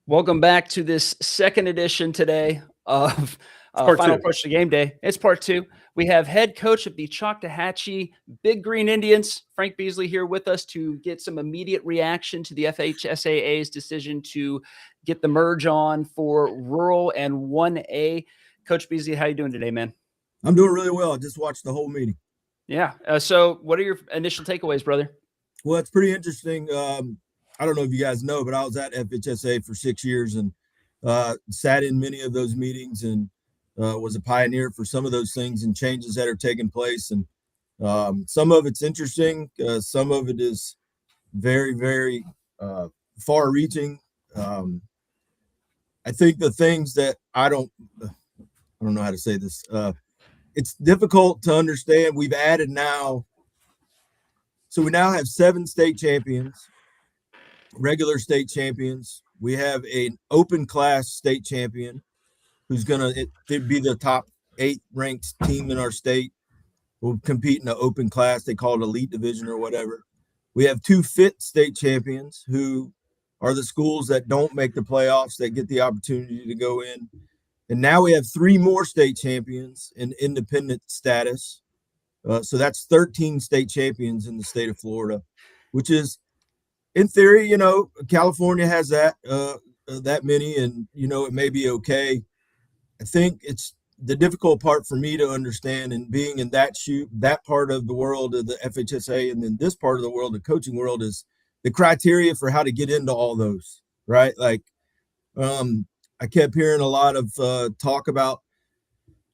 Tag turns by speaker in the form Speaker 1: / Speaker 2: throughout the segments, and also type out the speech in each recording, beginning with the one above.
Speaker 1: Welcome back to this second edition today of Final Approach to Game Day. It's part two. We have head coach of the Choctaw Big Green Indians, Frank Beasley, here with us to get some immediate reaction to the FHSAA's decision to get the merge on for rural and 1A. Coach Beasley, how you doing today, man?
Speaker 2: I'm doing really well. I just watched the whole meeting.
Speaker 1: Yeah. So what are your initial takeaways, brother?
Speaker 2: Well, it's pretty interesting. I don't know if you guys know, but I was at FHSAA for 6 years and sat in many of those meetings and was a pioneer for some of those things and changes that are taking place. And some of it's interesting. Some of it is very, very far-reaching. I think the things that I don't know how to say this. It's difficult to understand. We've added now. So we now have 7 state champions, regular state champions. We have an open class state champion who's going to be the top 8 ranked team in our state. We'll compete in the open class. They call it elite division or whatever. We have 2 fit state champions who are the schools that don't make the playoffs that get the opportunity to go in. And now we have 3 more state champions in independent status. So that's 13 state champions in the state of Florida, which is, in theory, California has that many, and, it may be okay. I think it's the difficult part for me to understand, and being in that part of the world of the FHSA, and then this part of the world, the coaching world, is the criteria for how to get into all those, right? Like, I kept hearing a lot of talk about,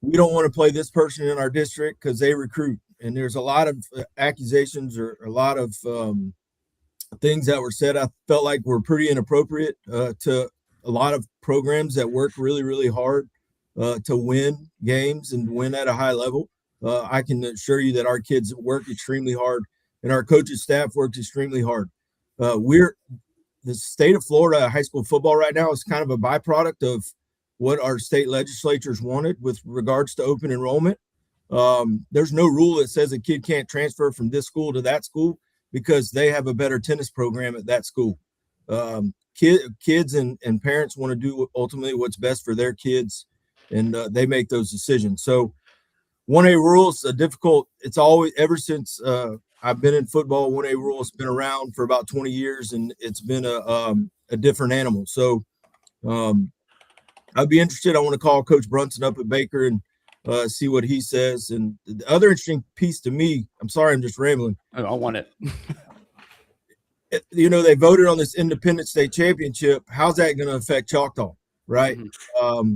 Speaker 2: we don't want to play this person in our district because they recruit. And there's a lot of accusations or a lot of things that were said I felt like were pretty inappropriate to a lot of programs that work really, really hard to win games and win at a high level. I can assure you that our kids work extremely hard and our coaching staff works extremely hard. The state of Florida high school football right now is kind of a byproduct of what our state legislatures wanted with regards to open enrollment. There's no rule that says a kid can't transfer from this school to that school because they have a better tennis program at that school. Kids and parents want to do ultimately what's best for their kids, and they make those decisions. So 1A rules are difficult. It's always, ever since I've been in football, 1A rule has been around for about 20 years, and it's been a different animal. So I'd be interested. I want to call Coach Brunson up at Baker and see what he says. And the other interesting piece to me, I'm sorry, I'm just rambling.
Speaker 1: I want it.
Speaker 2: They voted on this independent state championship. How's that going to affect Choctaw, right? Mm-hmm.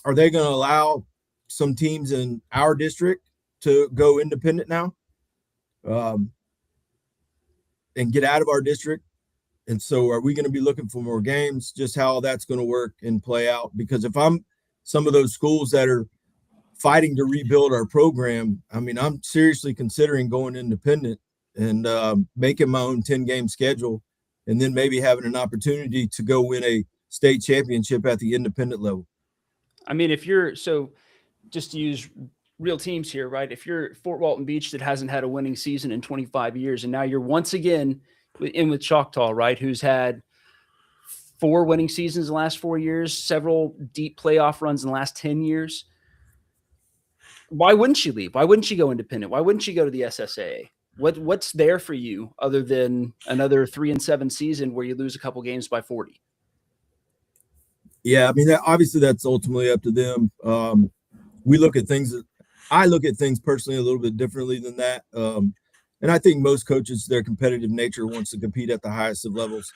Speaker 2: Are they going to allow some teams in our district to go independent now and get out of our district? And so are we going to be looking for more games, just how that's going to work and play out? Because if I'm some of those schools that are fighting to rebuild our program, I mean, I'm seriously considering going independent and making my own 10-game schedule, and then maybe having an opportunity to go win a state championship at the independent level.
Speaker 1: I mean, so just to use real teams here, right? If you're Fort Walton Beach that hasn't had a winning season in 25 years, and now you're once again in with Choctaw, right, who's had 4 winning seasons in the last 4 years, several deep playoff runs in the last 10 years. Why wouldn't she leave? Why wouldn't she go independent? Why wouldn't she go to the SSAA? What's there for you other than another 3-7 season where you lose a couple games by 40?
Speaker 2: Yeah, I mean, obviously that's ultimately up to them. I look at things personally a little bit differently than that. And I think most coaches, their competitive nature wants to compete at the highest of levels.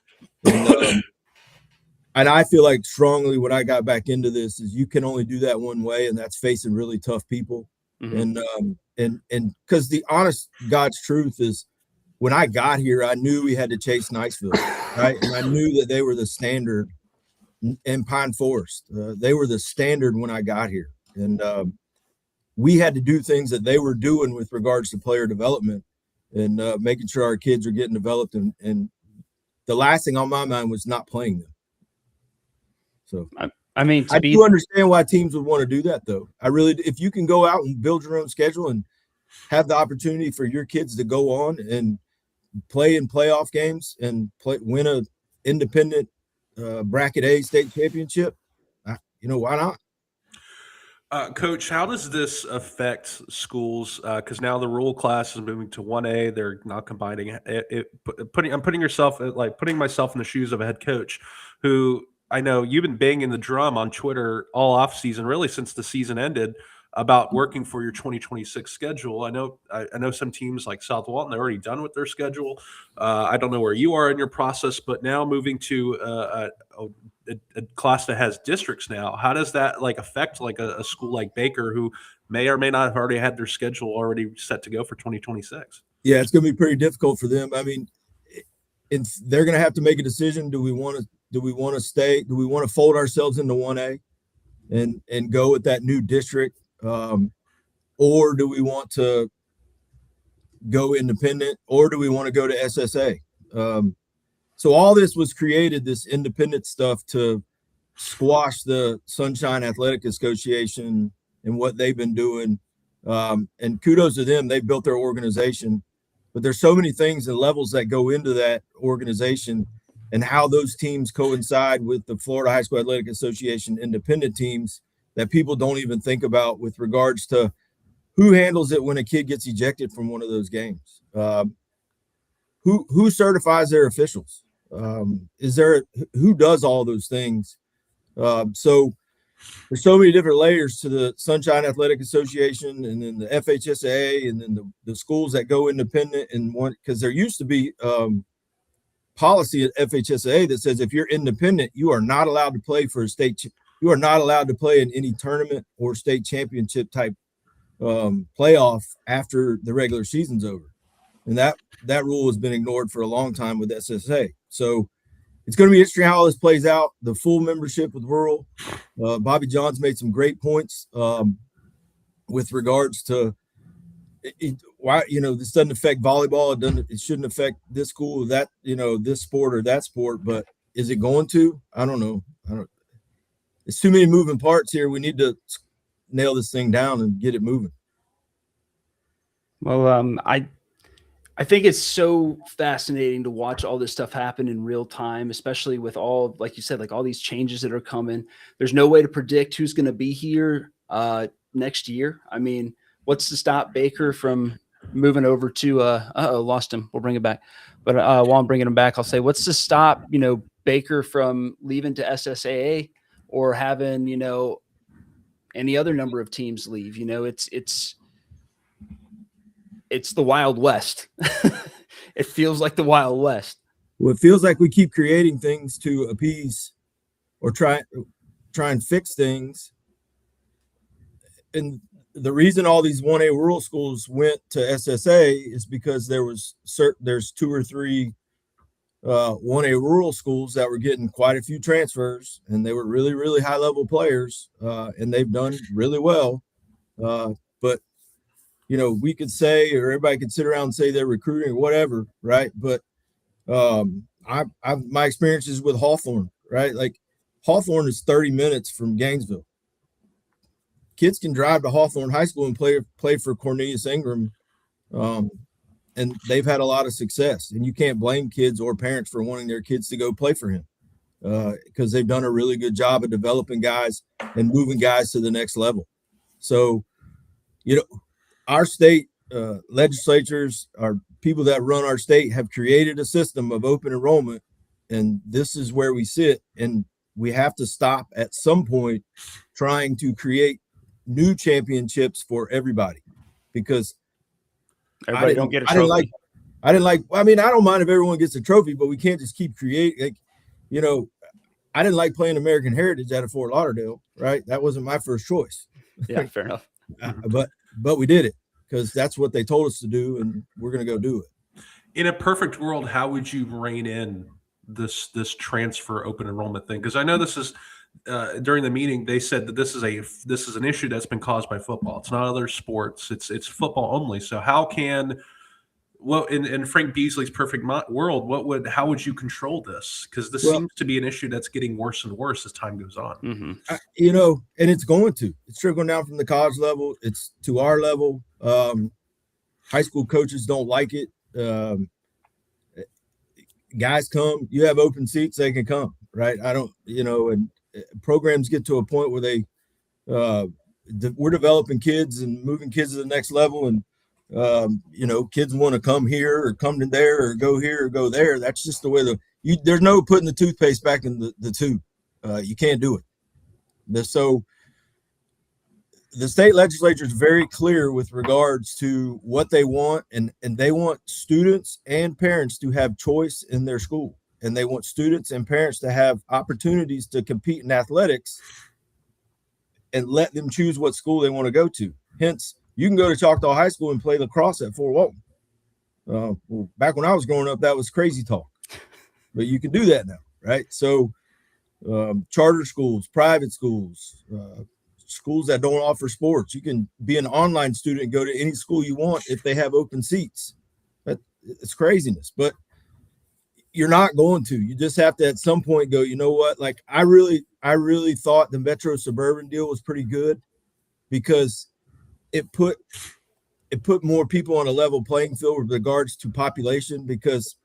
Speaker 2: And I feel like strongly when I got back into this is you can only do that one way, and that's facing really tough people. Mm-hmm. And because the honest God's truth is, when I got here, I knew we had to chase Niceville, right? And I knew that they were the standard in Pine Forest. They were the standard when I got here. And we had to do things that they were doing with regards to player development and making sure our kids are getting developed. And the last thing on my mind was not playing them. So
Speaker 1: I mean,
Speaker 2: I do understand why teams would want to do that, though. I really, if you can go out and build your own schedule and have the opportunity for your kids to go on and play in playoff games and win a independent bracket A state championship, why not?
Speaker 3: Coach, how does this affect schools? Because now the rule class is moving to 1A. They're not combining I'm putting myself in the shoes of a head coach who I know you've been banging the drum on Twitter all off season, really since the season ended, about working for your 2026 schedule. I know some teams like South Walton, they're already done with their schedule. I don't know where you are in your process, but now moving to a class that has districts now, how does that affect a school like Baker, who may or may not have already had their schedule already set to go for 2026?
Speaker 2: Yeah, it's going to be pretty difficult for them. I mean, they're going to have to make a decision. Do we want to stay? Do we want to fold ourselves into 1A and go with that new district? Or do we want to go independent, or do we want to go to SSA? So all this was created, this independent stuff, to squash the Sunshine Athletic Association and what they've been doing. And kudos to them. They've built their organization, but there's so many things and levels that go into that organization and how those teams coincide with the Florida High School Athletic Association independent teams that people don't even think about with regards to who handles it when a kid gets ejected from one of those games. Who certifies their officials? Who does all those things? So there's so many different layers to the Sunshine Athletic Association, and then the FHSAA, and then the schools that go independent. And one, because there used to be policy at FHSAA that says if you're independent, you are not allowed to play for a state. You are not allowed to play in any tournament or state championship type playoff after the regular season's over. And that rule has been ignored for a long time with SSA. So it's going to be interesting how this plays out. The full membership with rural. Bobby John's made some great points with regards to why this doesn't affect volleyball. It shouldn't affect this school, that this sport or that sport. But is it going to? I don't know. It's too many moving parts here. We need to nail this thing down and get it moving.
Speaker 1: Well, I think it's so fascinating to watch all this stuff happen in real time, especially with all, like you said, like all these changes that are coming. There's no way to predict who's going to be here next year. I mean, what's to stop Baker from moving over to lost him. We'll bring it back. But while I'm bringing him back, I'll say, what's to stop, Baker from leaving to SSAA or having, any other number of teams leave? It's the Wild West. It feels like the Wild West.
Speaker 2: Well, it feels like we keep creating things to appease or try and fix things. And the reason all these 1A rural schools went to SSA is because there's 2 or 3 1A rural schools that were getting quite a few transfers, and they were really, really high level players, and they've done really well. But we could say, or everybody could sit around and say they're recruiting or whatever, right? But my experiences with Hawthorne, right? Like Hawthorne is 30 minutes from Gainesville. Kids can drive to Hawthorne High School and play for Cornelius Ingram, and they've had a lot of success. And you can't blame kids or parents for wanting their kids to go play for him because they've done a really good job of developing guys and moving guys to the next level. So, our state legislatures, our people that run our state, have created a system of open enrollment, and this is where we sit. And we have to stop at some point trying to create new championships for everybody, because
Speaker 1: everybody don't get a trophy.
Speaker 2: I don't mind if everyone gets a trophy, but we can't just keep creating. I didn't like playing American Heritage out of Fort Lauderdale, right? That wasn't my first choice.
Speaker 1: Yeah, fair enough.
Speaker 2: But we did it because that's what they told us to do, and we're going to go do it.
Speaker 3: In a perfect world, how would you rein in this transfer open enrollment thing? Because I know this is during the meeting they said that this is an issue that's been caused by football. It's not other sports. It's football only. So how can in Frank Beasley's perfect world, how would you control this? Because this seems to be an issue that's getting worse and worse as time goes on.
Speaker 1: Mm-hmm.
Speaker 2: And it's trickling down from the college level. It's to our level. High school coaches don't like it. Guys come, you have open seats, they can come. right? I don't, and programs get to a point where they, we're developing kids and moving kids to the next level. And, kids want to come here or come to there or go here or go there. That's just the way there's no putting the toothpaste back in the tube. You can't do it. So the state legislature is very clear with regards to what they want, and they want students and parents to have choice in their school, and they want students and parents to have opportunities to compete in athletics and let them choose what school they want to go to. Hence, you can go to Choctaw High School and play lacrosse at Fort Walton. Well, back when I was growing up, that was crazy talk, but you can do that now, right? So charter schools, private schools, schools that don't offer sports. You can be an online student and go to any school you want if they have open seats. It's craziness, but you're not going to. You just have to at some point go, you know what? Like I really thought the Metro Suburban deal was pretty good because it put more people on a level playing field with regards to population, because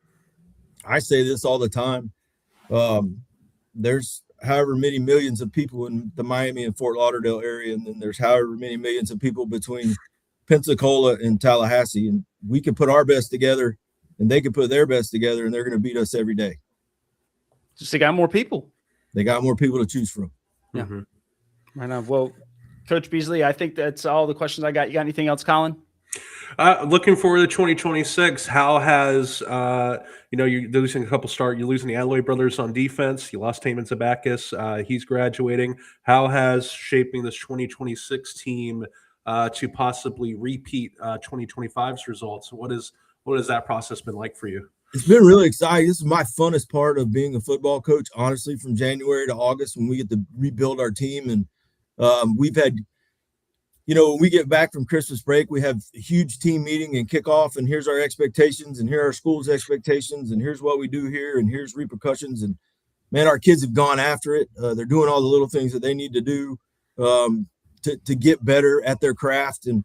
Speaker 2: I say this all the time. There's however many millions of people in the Miami and Fort Lauderdale area, and then there's however many millions of people between Pensacola and Tallahassee, and we could put our best together and they could put their best together, and they're going to beat us every day.
Speaker 1: Just they got more people.
Speaker 2: They got more people to choose from.
Speaker 1: Yeah. Mm-hmm. Right on. Well, Coach Beasley, I think that's all the questions I got. You got anything else, Colin?
Speaker 3: Looking forward to 2026. How has you're losing a couple start. You're losing the Alloy brothers on defense. You lost Taman Zabakis. He's graduating. How has shaping this 2026 team to possibly repeat 2025's results? What has that process been like for you?
Speaker 2: It's been really exciting. This is my funnest part of being a football coach, honestly, from January to August when we get to rebuild our team. And we've had, when we get back from Christmas break, we have a huge team meeting and kickoff, and here's our expectations, and here are our school's expectations, and here's what we do here, and here's repercussions. And man, our kids have gone after it. They're doing all the little things that they need to do to get better at their craft, and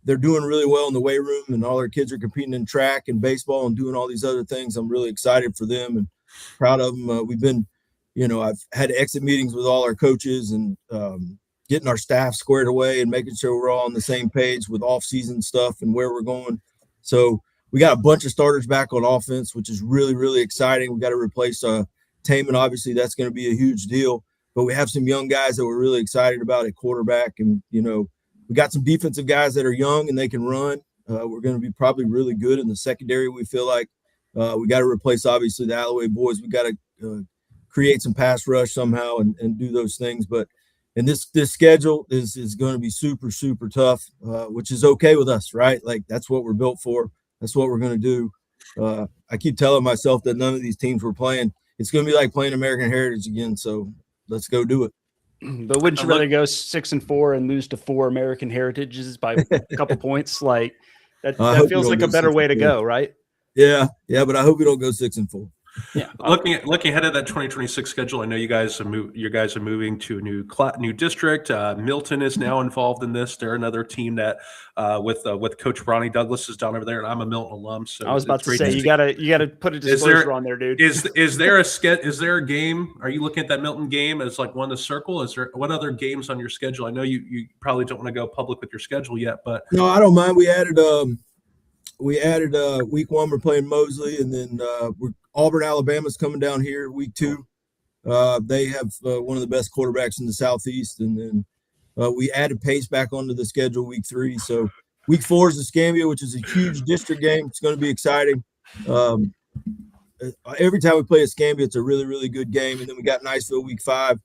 Speaker 2: they're doing really well in the weight room, and all our kids are competing in track and baseball and doing all these other things. I'm really excited for them and proud of them. We've been, I've had exit meetings with all our coaches and getting our staff squared away and making sure we're all on the same page with off-season stuff and where we're going. So we got a bunch of starters back on offense, which is really, really exciting. We got to replace Taman. Obviously, that's going to be a huge deal. But we have some young guys that we're really excited about at quarterback. And, we got some defensive guys that are young and they can run. We're going to be probably really good in the secondary. We feel like we got to replace, obviously, the Alloway boys. We got to create some pass rush somehow and do those things. But and this schedule is going to be super, super tough, which is okay with us, right? Like that's what we're built for. That's what we're going to do. I keep telling myself that none of these teams we're playing, it's going to be like playing American Heritage again. So let's go do it.
Speaker 1: But wouldn't you rather go 6-4 and lose to 4 American Heritages by a couple points? Like that feels like a better way to go, right?
Speaker 2: Yeah, but I hope we don't go 6-4.
Speaker 1: Yeah.
Speaker 3: Looking ahead at that 2026 schedule, I know you guys are moving to a new district. Milton is now involved in this. They're another team that with Coach Ronnie Douglas is down over there, and I'm a Milton alum. So
Speaker 1: I was about to say you gotta put a disclosure on there, dude.
Speaker 3: Is there a game? Are you looking at that Milton game as like one to circle? Is there what other games on your schedule? I know you probably don't want to go public with your schedule yet, but
Speaker 2: no, I don't mind. We added week 1 we're playing Mosley, and then Auburn, Alabama's coming down here week 2. They have one of the best quarterbacks in the Southeast, and then we added Pace back onto the schedule week 3. So week 4 is Escambia, which is a huge district game. It's going to be exciting. Every time we play Escambia, it's a really, really good game. And then we got Niceville week 5.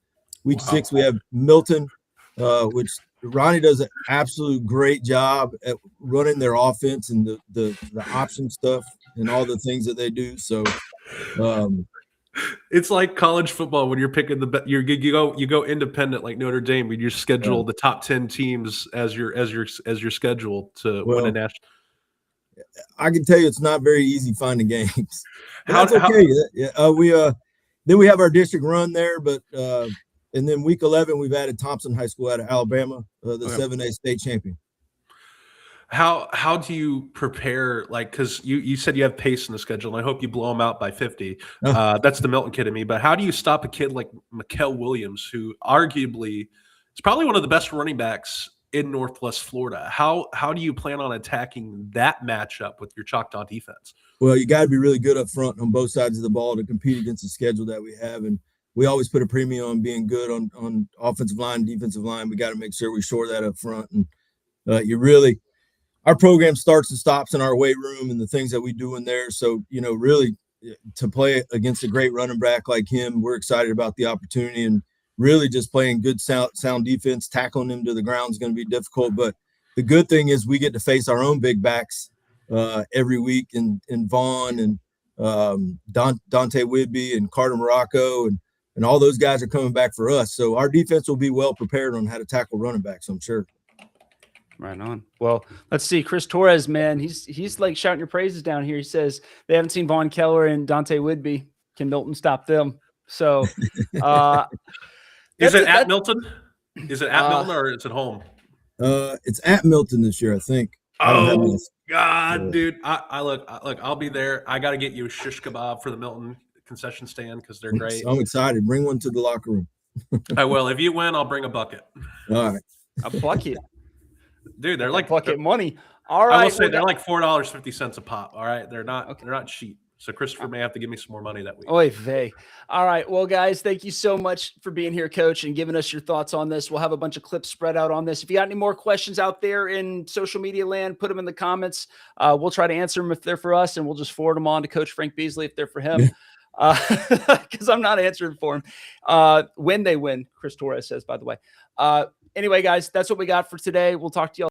Speaker 2: Week 6 we have Milton, which Ronnie does an absolute great job at running their offense and the option stuff and all the things that they do. So
Speaker 3: it's like college football when you're picking you go independent like Notre Dame. When you schedule the top 10 teams as your schedule to win a national.
Speaker 2: I can tell you it's not very easy finding games. That's okay. Then we have our district run there, but and then week 11 we've added Thompson High School out of Alabama, the 7A state champion.
Speaker 3: How do you prepare? Like, because you said you have pace in the schedule, and I hope you blow them out by 50.
Speaker 2: Oh.
Speaker 3: That's the Milton kid in me. But how do you stop a kid like Mikael Williams, who arguably is probably one of the best running backs in Northwest Florida? How do you plan on attacking that matchup with your Choctaw defense?
Speaker 2: Well, you got to be really good up front on both sides of the ball to compete against the schedule that we have, and we always put a premium on being good on offensive line, defensive line. We got to make sure we shore that up front, and our program starts and stops in our weight room and the things that we do in there. So, really to play against a great running back like him, we're excited about the opportunity, and really just playing good sound defense, tackling him to the ground is going to be difficult. But the good thing is we get to face our own big backs every week in Vaughn and Dante Whitby and Carter Morocco, and all those guys are coming back for us. So our defense will be well prepared on how to tackle running backs, I'm sure.
Speaker 1: Right on. Well, let's see. Chris Torres, man, he's like shouting your praises down here. He says they haven't seen Vaughn Keller and Dante Whitby. Can Milton stop them? So
Speaker 3: is it at Milton? Is it at Milton or is it home?
Speaker 2: It's at Milton this year, I think.
Speaker 3: Oh God, dude! I look. I'll be there. I got to get you a shish kebab for the Milton concession stand because they're great.
Speaker 2: I'm excited. Bring one to the locker room.
Speaker 3: I will. If you win, I'll bring a bucket.
Speaker 2: All right,
Speaker 1: a bucket.
Speaker 3: Dude, they're like
Speaker 1: bucket money. All right,
Speaker 3: I will say they're like $4.50 a pop. All right, they're not. Okay. They're not cheap. So Christopher may have to give me some more money that week.
Speaker 1: Oy vey. All right, well, guys, thank you so much for being here, Coach, and giving us your thoughts on this. We'll have a bunch of clips spread out on this. If you got any more questions out there in social media land, put them in the comments. We'll try to answer them if they're for us, and we'll just forward them on to Coach Frank Beasley if they're for him. Because I'm not answering for him. When they win, Chris Torres says, by the way. Anyway, guys, that's what we got for today. We'll talk to you all